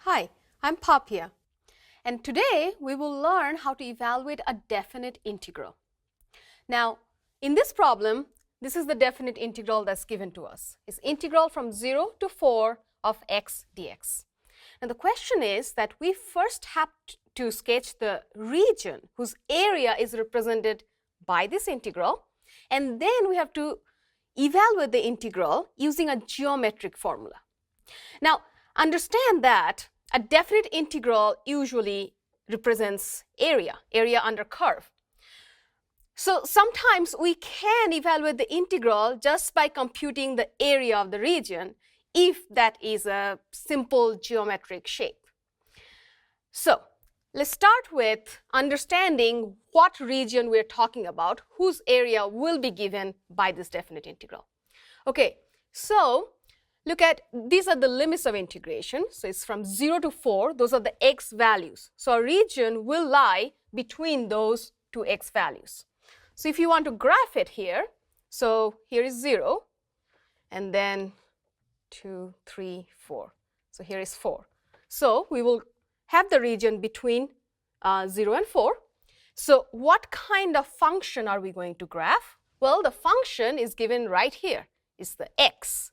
Hi, I'm Papia, and today we will learn how to evaluate a definite integral. Now, in this problem, this is the definite integral that's given to us. It's integral from 0 to 4 of x dx. And the question is that we first have to sketch the region whose area is represented by this integral, and then we have to evaluate the integral using a geometric formula. Now, understand that a definite integral usually represents area under curve. So sometimes we can evaluate the integral just by computing the area of the region if that is a simple geometric shape. So let's start with understanding what region we're talking about, whose area will be given by this definite integral. Okay, so look at, these are the limits of integration. So it's from 0 to 4. Those are the x values. So a region will lie between those two x values. So if you want to graph it here, so here is 0, and then 2, 3, 4. So here is 4. So we will have the region between 0 and 4. So what kind of function are we going to graph? Well, the function is given right here. It's the x.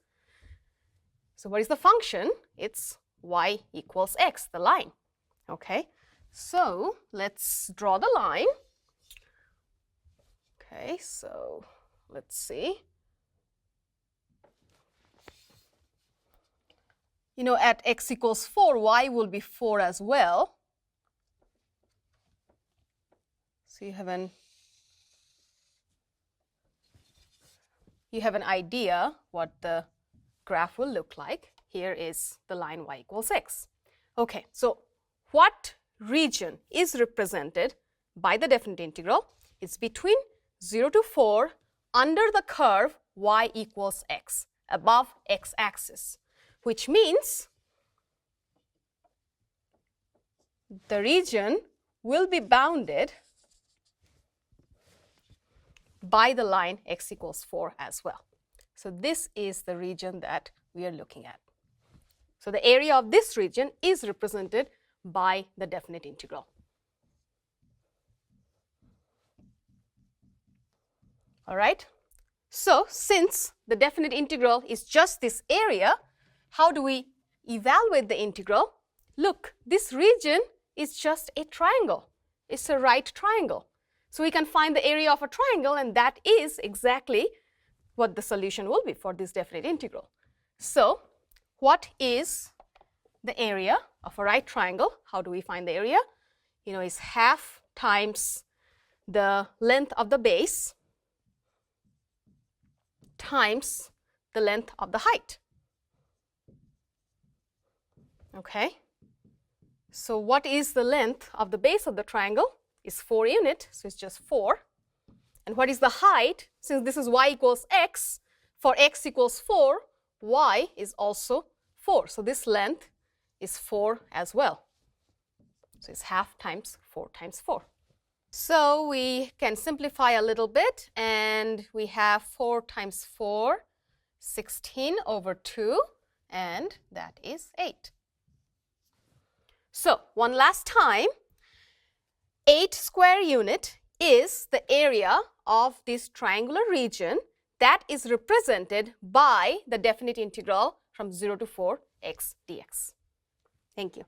So what is the function? It's y equals x, the line. Okay, so let's draw the line. Okay, so let's see. You know, at x equals 4, y will be 4 as well. So you have an idea what the graph will look like. Here is the line y equals x. Okay, so what region is represented by the definite integral? It's between 0 to 4 under the curve y equals x, above x-axis, which means the region will be bounded by the line x equals 4 as well. So this is the region that we are looking at. So the area of this region is represented by the definite integral. All right. So since the definite integral is just this area, how do we evaluate the integral? Look, this region is just a triangle. It's a right triangle. So we can find the area of a triangle, and that is exactly what the solution will be for this definite integral. So what is the area of a right triangle? How do we find the area? You know, it's half times the length of the base times the length of the height. Okay, so what is the length of the base of the triangle? It's 4 units, so it's just 4. And what is the height? Since this is y equals x, for x equals 4, y is also 4. So this length is 4 as well. So it's half times 4 times 4. So we can simplify a little bit, and we have 4 times 4, 16 over 2, and that is 8. So one last time, 8 square unit is the area of this triangular region that is represented by the definite integral from 0 to 4 x dx. Thank you.